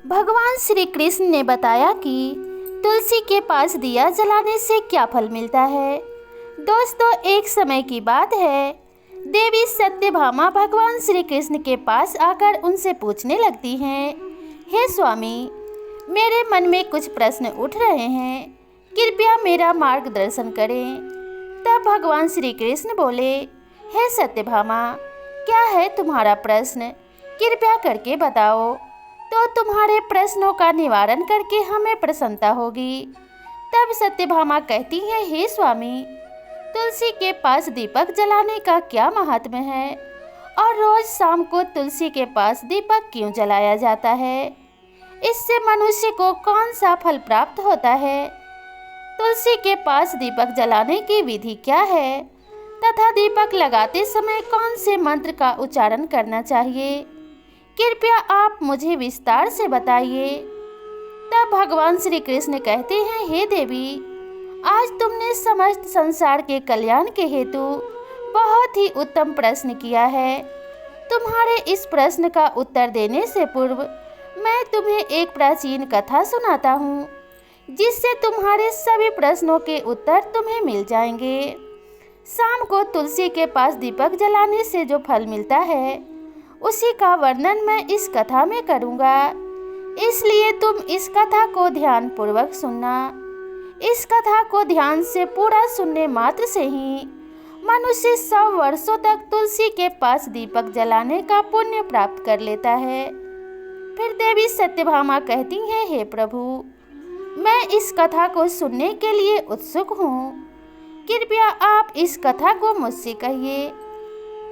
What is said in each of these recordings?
भगवान श्री कृष्ण ने बताया कि तुलसी के पास दिया जलाने से क्या फल मिलता है। दोस्तों, एक समय की बात है, देवी सत्यभामा भगवान श्री कृष्ण के पास आकर उनसे पूछने लगती हैं, हे स्वामी, मेरे मन में कुछ प्रश्न उठ रहे हैं, कृपया मेरा मार्गदर्शन करें। तब भगवान श्री कृष्ण बोले, हे सत्यभामा, क्या है तुम्हारा प्रश्न, कृपया करके बताओ, तो तुम्हारे प्रश्नों का निवारण करके हमें प्रसन्नता होगी। तब सत्यभामा कहती है, हे स्वामी, तुलसी के पास दीपक जलाने का क्या महात्म्य है और रोज शाम को तुलसी के पास दीपक क्यों जलाया जाता है? इससे मनुष्य को कौन सा फल प्राप्त होता है? तुलसी के पास दीपक जलाने की विधि क्या है तथा दीपक लगाते समय कौन से मंत्र का उच्चारण करना चाहिए? कृपया आप मुझे विस्तार से बताइए। तब भगवान श्री कृष्ण कहते हैं, हे देवी, आज तुमने समस्त संसार के कल्याण के हेतु बहुत ही उत्तम प्रश्न किया है। तुम्हारे इस प्रश्न का उत्तर देने से पूर्व मैं तुम्हें एक प्राचीन कथा सुनाता हूँ, जिससे तुम्हारे सभी प्रश्नों के उत्तर तुम्हें मिल जाएंगे। शाम को तुलसी के पास दीपक जलाने से जो फल मिलता है, उसी का वर्णन मैं इस कथा में करूँगा, इसलिए तुम इस कथा को ध्यान पूर्वक सुनना। इस कथा को ध्यान से पूरा सुनने मात्र से ही मनुष्य 100 वर्षों तक तुलसी के पास दीपक जलाने का पुण्य प्राप्त कर लेता है। फिर देवी सत्यभामा कहती हैं, हे प्रभु, मैं इस कथा को सुनने के लिए उत्सुक हूँ, कृपया आप इस कथा को मुझसे कहिए।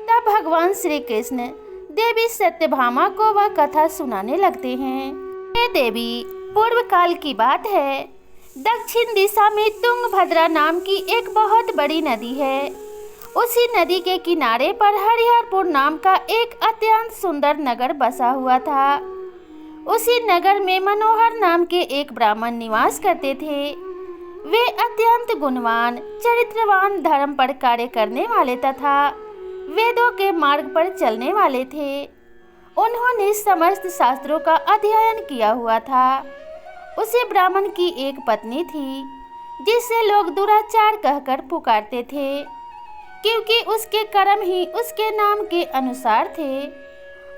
तब भगवान श्री कृष्ण देवी सत्यभामा को वह कथा सुनाने लगते हैं। हे देवी, पूर्व काल की बात है, दक्षिण दिशा में तुंगभद्रा नाम की एक बहुत बड़ी नदी है। उसी नदी के किनारे पर हरिहरपुर नाम का एक अत्यंत सुंदर नगर बसा हुआ था। उसी नगर में मनोहर नाम के एक ब्राह्मण निवास करते थे। वे अत्यंत गुणवान, चरित्रवान, धर्म पर कार्य करने वाले तथा वेदों के मार्ग पर चलने वाले थे। उन्होंने समस्त शास्त्रों का अध्ययन किया हुआ था। उसी ब्राह्मण की एक पत्नी थी, जिसे लोग दुराचार कहकर पुकारते थे, क्योंकि उसके कर्म ही उसके नाम के अनुसार थे।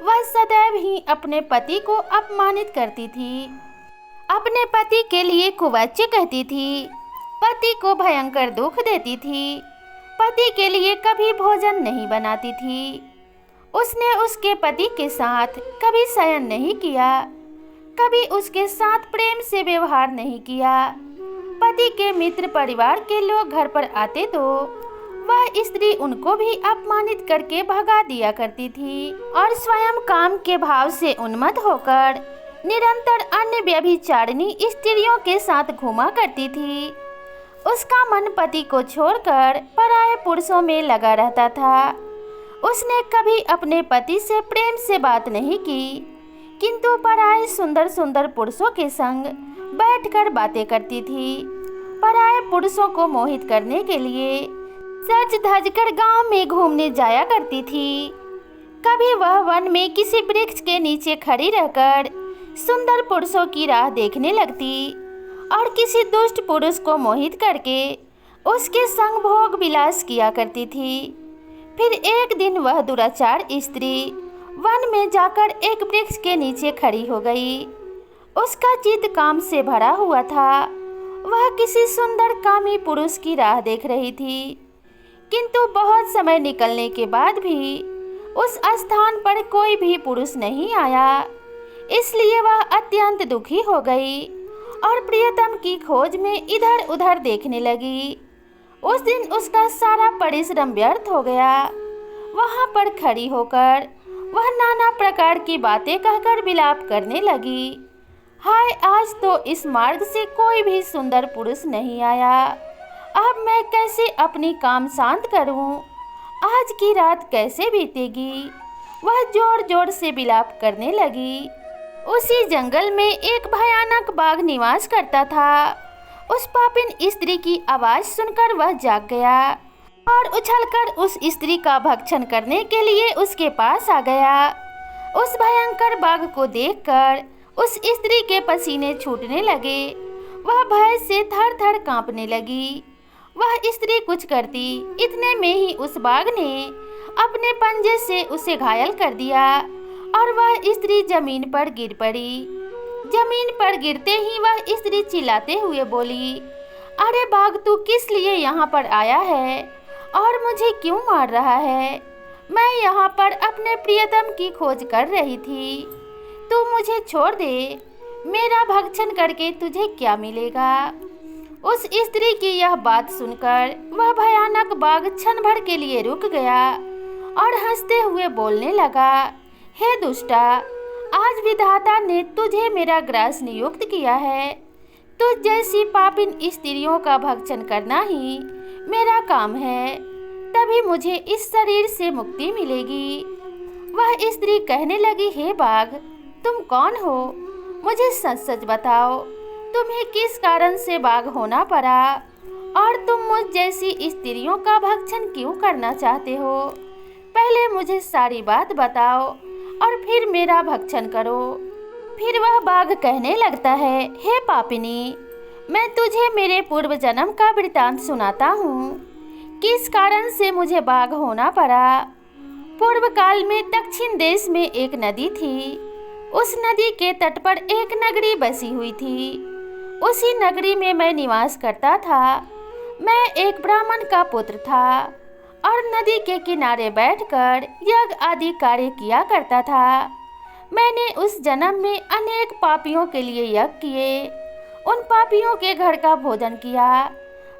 वह सदैव ही अपने पति को अपमानित करती थी, अपने पति के लिए कुवाच्य कहती थी, पति को भयंकर दुख देती थी, पति के लिए कभी भोजन नहीं बनाती थी। उसने उसके पति के साथ कभी शयन नहीं किया, कभी उसके साथ प्रेम से व्यवहार नहीं किया। पति के मित्र परिवार के लोग घर पर आते तो वह स्त्री उनको भी अपमानित करके भगा दिया करती थी और स्वयं काम के भाव से उन्मत्त होकर निरंतर अन्य व्यभिचारिणी स्त्रियों के साथ घूमा करती थी। उसका मन पति को छोड़कर पराये पुरुषों में लगा रहता था। उसने कभी अपने पति से प्रेम से बात नहीं की, किंतु पराये सुंदर सुंदर पुरुषों के संग बैठकर बातें करती थी। पराये पुरुषों को मोहित करने के लिए सज धज कर गाँव में घूमने जाया करती थी। कभी वह वन में किसी वृक्ष के नीचे खड़ी रहकर सुंदर पुरुषों की राह देखने लगती और किसी दुष्ट पुरुष को मोहित करके उसके संग भोग विलास किया करती थी। फिर एक दिन वह दुराचार स्त्री वन में जाकर एक वृक्ष के नीचे खड़ी हो गई। उसका चित्त काम से भरा हुआ था। वह किसी सुंदर कामी पुरुष की राह देख रही थी, किंतु बहुत समय निकलने के बाद भी उस स्थान पर कोई भी पुरुष नहीं आया। इसलिए वह अत्यंत दुखी हो गई और प्रियतम की खोज में इधर उधर देखने लगी। उस दिन उसका सारा परिश्रम व्यर्थ हो गया। वहां पर खड़ी होकर वह नाना प्रकार की बातें कहकर विलाप करने लगी। हाय, आज तो इस मार्ग से कोई भी सुंदर पुरुष नहीं आया। अब मैं कैसे अपनी काम शांत करूं? आज की रात कैसे बीतेगी? वह जोर जोर से विलाप करने लगी। उसी जंगल में एक भयानक बाघ निवास करता था। उस पापिन स्त्री की आवाज सुनकर वह जाग गया और उछलकर उस स्त्री का भक्षण करने के लिए उसके पास आ गया। उस भयंकर बाघ को देखकर उस स्त्री के पसीने छूटने लगे। वह भय से थर-थर कांपने लगी। वह स्त्री कुछ करती, इतने में ही उस बाघ ने अपने पंजे से उसे घायल कर दिया और वह स्त्री जमीन पर गिर पड़ी। जमीन पर गिरते ही वह स्त्री चिल्लाते हुए बोली, अरे बाघ, तू किस लिए यहाँ पर आया है और मुझे क्यों मार रहा है? मैं यहाँ पर अपने प्रियतम की खोज कर रही थी। तू मुझे छोड़ दे। मेरा भक्षण करके तुझे क्या मिलेगा? उस स्त्री की यह बात सुनकर वह भयानक बाघ क्षण भर के लिए रुक गया और हंसते हुए बोलने लगा, हे दुष्टा, आज विधाता ने तुझे मेरा ग्रास नियुक्त किया है। तुझ जैसी पापिन स्त्रियों का भक्षण करना ही मेरा काम है, तभी मुझे इस शरीर से मुक्ति मिलेगी। वह स्त्री कहने लगी, हे बाघ, तुम कौन हो? मुझे सच सच बताओ, तुम्हें किस कारण से बाघ होना पड़ा और तुम मुझ जैसी स्त्रियों का भक्षण क्यों करना चाहते हो? पहले मुझे सारी बात बताओ और फिर मेरा भक्षण करो। फिर वह बाघ कहने लगता है, हे पापिनी, मैं तुझे मेरे पूर्व जन्म का वृतांत सुनाता हूँ, किस कारण से मुझे बाघ होना पड़ा। पूर्व काल में दक्षिण देश में एक नदी थी। उस नदी के तट पर एक नगरी बसी हुई थी। उसी नगरी में मैं निवास करता था। मैं एक ब्राह्मण का पुत्र था और नदी के किनारे बैठकर यज्ञ आदि कार्य किया करता था। मैंने उस जन्म में अनेक पापियों के लिए यज्ञ किए, उन पापियों के घर का भोजन किया।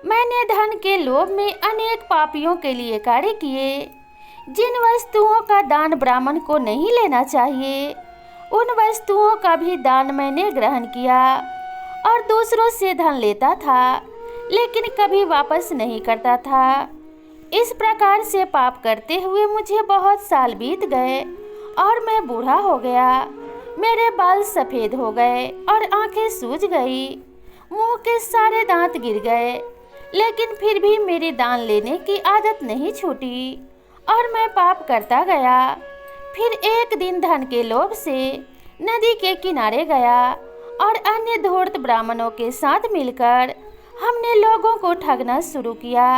मैंने धन के लोभ में अनेक पापियों के लिए कार्य किए। जिन वस्तुओं का दान ब्राह्मण को नहीं लेना चाहिए, उन वस्तुओं का भी दान मैंने ग्रहण किया और दूसरों से धन लेता था, लेकिन कभी वापस नहीं करता था। इस प्रकार से पाप करते हुए मुझे बहुत साल बीत गए और मैं बूढ़ा हो गया। मेरे बाल सफ़ेद हो गए और आंखें सूज गई। मुंह के सारे दांत गिर गए, लेकिन फिर भी मेरी दान लेने की आदत नहीं छूटी और मैं पाप करता गया। फिर एक दिन धन के लोभ से नदी के किनारे गया और अन्य धूर्त ब्राह्मणों के साथ मिलकर हमने लोगों को ठगना शुरू किया।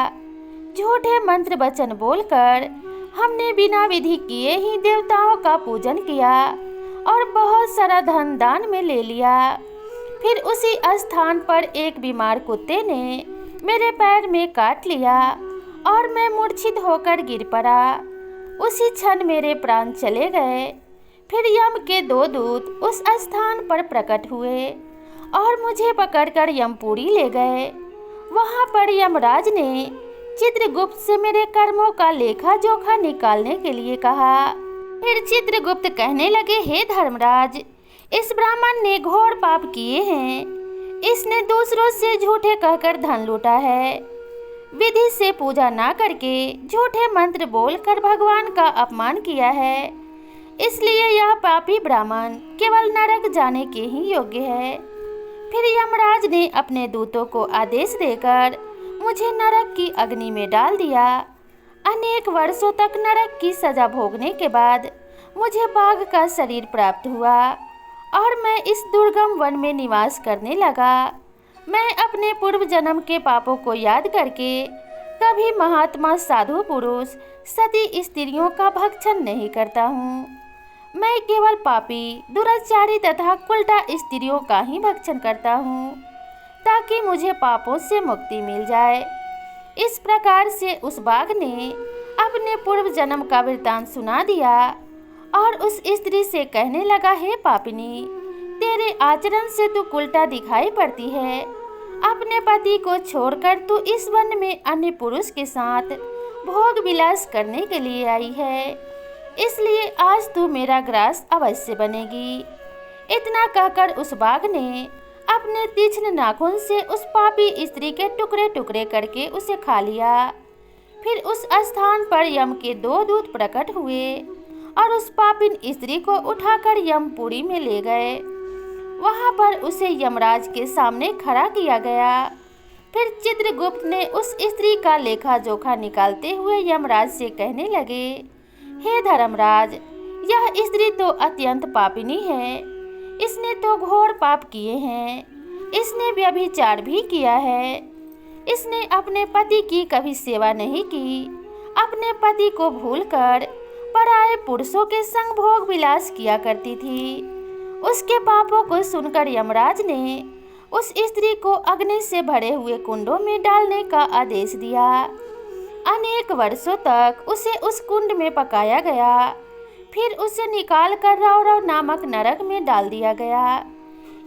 झूठे मंत्र वचन बोलकर हमने बिना विधि किए ही देवताओं का पूजन किया और बहुत सारा धन दान में ले लिया। फिर उसी स्थान पर एक बीमार कुत्ते ने मेरे पैर में काट लिया और मैं मूर्छित होकर गिर पड़ा। उसी क्षण मेरे प्राण चले गए। फिर यम के 2 दूत उस स्थान पर प्रकट हुए और मुझे पकड़कर यमपुरी ले गए। वहां पर यमराज ने चित्रगुप्त से मेरे कर्मों का लेखा जोखा निकालने के लिए कहा। फिर चित्रगुप्त कहने लगे, हे धर्मराज, इस ब्राह्मण ने घोर पाप किए हैं। इसने दूसरों से झूठे कहकर धन लूटा है। विधि से पूजा ना करके झूठे मंत्र बोलकर भगवान का अपमान किया है। इसलिए यह पापी ब्राह्मण केवल नरक जाने के ही योग्य है। फिर यमराज ने अपने दूतों को आदेश देकर मुझे नरक की अग्नि में डाल दिया। अनेक वर्षों तक नरक की सजा भोगने के बाद मुझे बाघ का शरीर प्राप्त हुआ और मैं इस दुर्गम वन में निवास करने लगा। मैं अपने पूर्व जन्म के पापों को याद करके कभी महात्मा, साधु पुरुष, सती स्त्रियों का भक्षण नहीं करता हूँ। मैं केवल पापी, दुराचारी तथा उल्टा स्त्रियों का ही भक्षण करता हूँ, ताकि मुझे पापों से मुक्ति मिल जाए। इस प्रकार से उस बाघ ने अपने पूर्व जन्म का वृतांत सुना दिया और उस स्त्री से कहने लगा, हे पापिनी, तेरे आचरण से तू उल्टा दिखाई पड़ती है। अपने पति को छोड़कर तू इस वन में अन्य पुरुष के साथ भोग विलास करने के लिए आई है, इसलिए आज तू मेरा ग्रास अवश्य बनेगी। इतना कहकर उस बाघ ने अपने तीक्ष्ण नाखून से उस पापी स्त्री के टुकड़े टुकड़े करके उसे खा लिया। फिर उस स्थान पर यम के 2 दूत प्रकट हुए और उस पापिन स्त्री को उठाकर यमपुरी में ले गए। वहां पर उसे यमराज के सामने खड़ा किया गया। फिर चित्रगुप्त ने उस स्त्री का लेखा जोखा निकालते हुए यमराज से कहने लगे, हे धर्मराज, यह स्त्री तो अत्यंत पापिनी है। इसने तो घोर पाप किए हैं। इसने व्यभिचार भी किया है। इसने अपने पति की कभी सेवा नहीं की। अपने पति को भूलकर पराये पुरुषों के संग भोग विलास किया करती थी। उसके पापों को सुनकर यमराज ने उस स्त्री को अग्नि से भरे हुए कुंडों में डालने का आदेश दिया। अनेक वर्षों तक उसे उस कुंड में पकाया गया। फिर उसे निकाल कर रौरव नामक नरक में डाल दिया गया।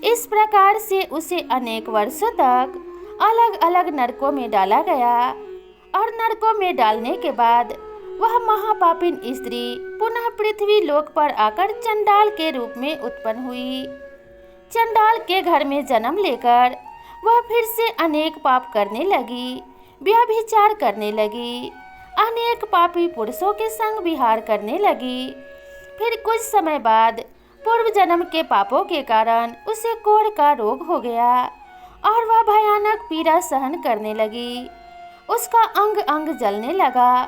इस प्रकार से उसे अनेक वर्षों तक अलग अलग नरकों में डाला गया और नरकों में डालने के बाद वह महापापिन स्त्री पुनः पृथ्वी लोक पर आकर चंडाल के रूप में उत्पन्न हुई। चंडाल के घर में जन्म लेकर वह फिर से अनेक पाप करने लगी, व्यभिचार करने लगी, अनेक पापी पुरुषों के संग विहार करने लगी। फिर कुछ समय बाद पूर्व जन्म के पापों के कारण उसे कोढ़ का रोग हो गया और वह भयानक पीड़ा सहन करने लगी। उसका अंग अंग जलने लगा।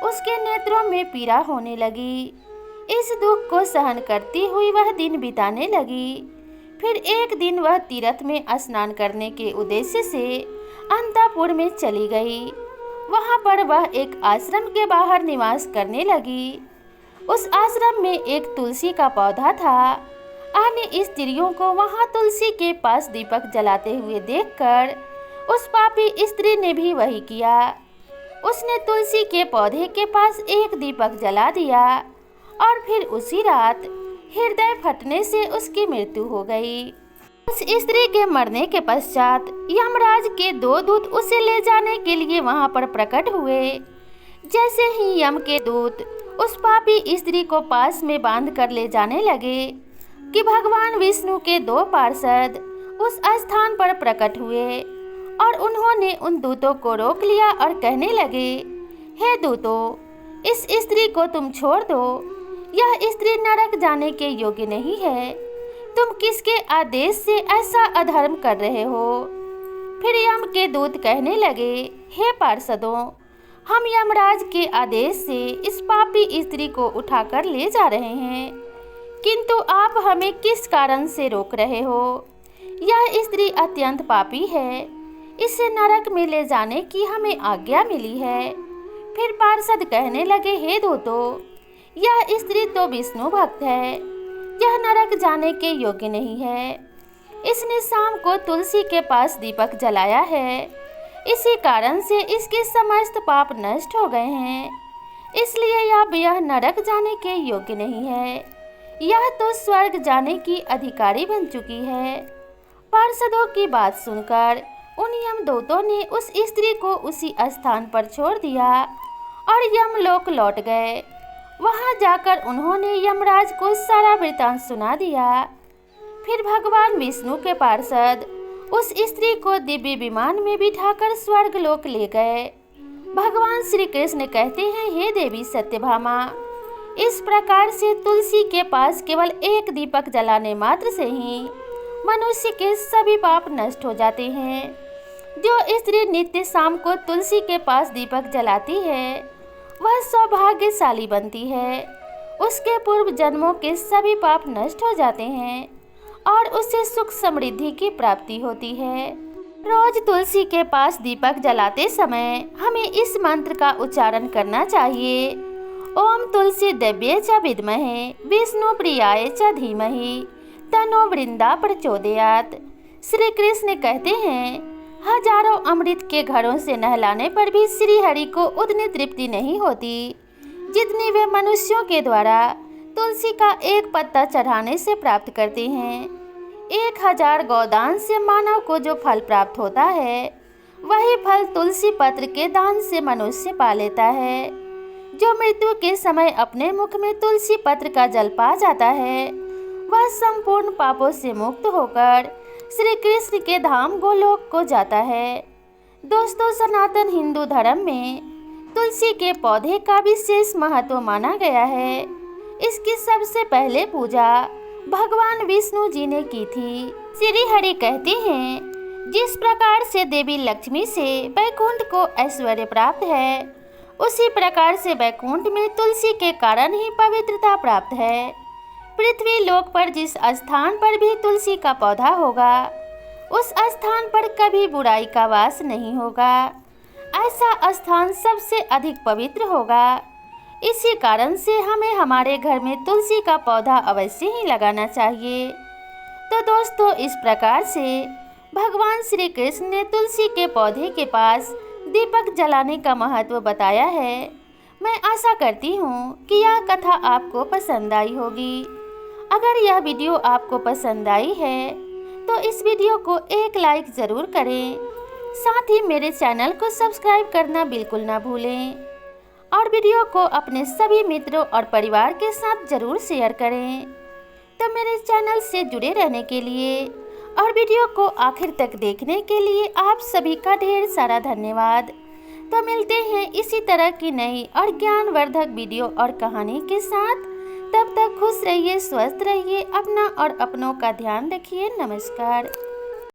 उसके नेत्रों में पीड़ा होने लगी। इस दुख को सहन करती हुई वह दिन बिताने लगी। फिर एक दिन वह तीर्थ में स्नान करने के उद्देश्य से अंतपुर में चली गई। वहां पर वह एक आश्रम के बाहर निवास करने लगी। उस आश्रम में एक तुलसी का पौधा था। अन्य स्त्रियों को वहां तुलसी के पास दीपक जलाते हुए देखकर उस पापी स्त्री ने भी वही किया। उसने तुलसी के पौधे के पास एक दीपक जला दिया और फिर उसी रात हृदय फटने से उसकी मृत्यु हो गई। उस स्त्री के मरने के पश्चात यमराज के 2 दूत उसे ले जाने के लिए वहां पर प्रकट हुए। जैसे ही यम के दूत उस पापी स्त्री को पास में बांध कर ले जाने लगे कि भगवान विष्णु के 2 पार्षद उस स्थान पर प्रकट हुए और उन्होंने उन दूतों को रोक लिया और कहने लगे, हे दूतों, इस स्त्री को तुम छोड़ दो। यह स्त्री नरक जाने के योग्य नहीं है। तुम किसके आदेश से ऐसा अधर्म कर रहे हो? फिर यम के दूत कहने लगे, हे पार्षदों, हम यमराज के आदेश से इस पापी स्त्री को उठाकर ले जा रहे हैं, किंतु आप हमें किस कारण से रोक रहे हो? यह स्त्री अत्यंत पापी है। इसे नरक में ले जाने की हमें आज्ञा मिली है। फिर पार्षद कहने लगे, हे दूतों, यह स्त्री तो विष्णु भक्त है। यह नरक जाने के योग्य नहीं है। इसने शाम को तुलसी के पास दीपक जलाया है। इसी कारण से इसके समस्त पाप नष्ट हो गए हैं। इसलिए अब यह नरक जाने के योग्य नहीं है। यह तो स्वर्ग जाने की अधिकारी बन चुकी है। पार्षदों की बात सुनकर उन यमदूतों ने उस स्त्री को उसी स्थान पर छोड़ दिया और यमलोक लौट गए। वहां जाकर उन्होंने यमराज को सारा वृतांत सुना दिया। फिर भगवान विष्णु के पार्षद उस स्त्री को दिव्य विमान में बिठाकर स्वर्ग लोक ले गए। भगवान श्री कृष्ण कहते हैं, हे देवी सत्यभामा, इस प्रकार से तुलसी के पास केवल एक दीपक जलाने मात्र से ही मनुष्य के सभी पाप नष्ट हो जाते हैं। जो स्त्री नित्य शाम को तुलसी के पास दीपक जलाती है वह सौभाग्यशाली बनती है। उसके पूर्व जन्मों के सभी पाप नष्ट हो जाते हैं और उसे सुख समृद्धि की प्राप्ति होती है। रोज तुलसी के पास दीपक जलाते समय हमें इस मंत्र का उच्चारण करना चाहिए। ओम तुलसी देव्ये च विद्महे विष्णु प्रियाय च धीमहि तन्नो वृंदा प्रचोदयात्। श्री कृष्ण कहते हैं, हजारों अमृत के घरों से नहलाने पर भी श्री हरि को उतनी तृप्ति नहीं होती जितनी वे मनुष्यों के द्वारा तुलसी का एक पत्ता चढ़ाने से प्राप्त करते हैं। 1000 गौदान से मानव को जो फल प्राप्त होता है वही फल तुलसी पत्र के दान से मनुष्य पा लेता है। जो मृत्यु के समय अपने मुख में तुलसी पत्र का जल पा जाता है वह संपूर्ण पापों से मुक्त होकर श्री कृष्ण के धाम गोलोक को जाता है। दोस्तों, सनातन हिंदू धर्म में तुलसी के पौधे का विशेष महत्व माना गया है। इसकी सबसे पहले पूजा भगवान विष्णु जी ने की थी। श्री हरि कहते हैं, जिस प्रकार से देवी लक्ष्मी से वैकुंठ को ऐश्वर्य प्राप्त है उसी प्रकार से वैकुंठ में तुलसी के कारण ही पवित्रता प्राप्त है। पृथ्वी लोक पर जिस स्थान पर भी तुलसी का पौधा होगा उस स्थान पर कभी बुराई का वास नहीं होगा। ऐसा स्थान सबसे अधिक पवित्र होगा। इसी कारण से हमें हमारे घर में तुलसी का पौधा अवश्य ही लगाना चाहिए। तो दोस्तों, इस प्रकार से भगवान श्री कृष्ण ने तुलसी के पौधे के पास दीपक जलाने का महत्व बताया है। मैं आशा करती हूँ कि यह कथा आपको पसंद आई होगी। अगर यह वीडियो आपको पसंद आई है तो इस वीडियो को एक लाइक ज़रूर करें। साथ ही मेरे चैनल को सब्सक्राइब करना बिल्कुल ना भूलें और वीडियो को अपने सभी मित्रों और परिवार के साथ ज़रूर शेयर करें। तो मेरे चैनल से जुड़े रहने के लिए और वीडियो को आखिर तक देखने के लिए आप सभी का ढेर सारा धन्यवाद। तो मिलते हैं इसी तरह की नई और ज्ञानवर्धक वीडियो और कहानी के साथ। तब तक खुश रहिए, स्वस्थ रहिए, अपना और अपनों का ध्यान रखिए। नमस्कार।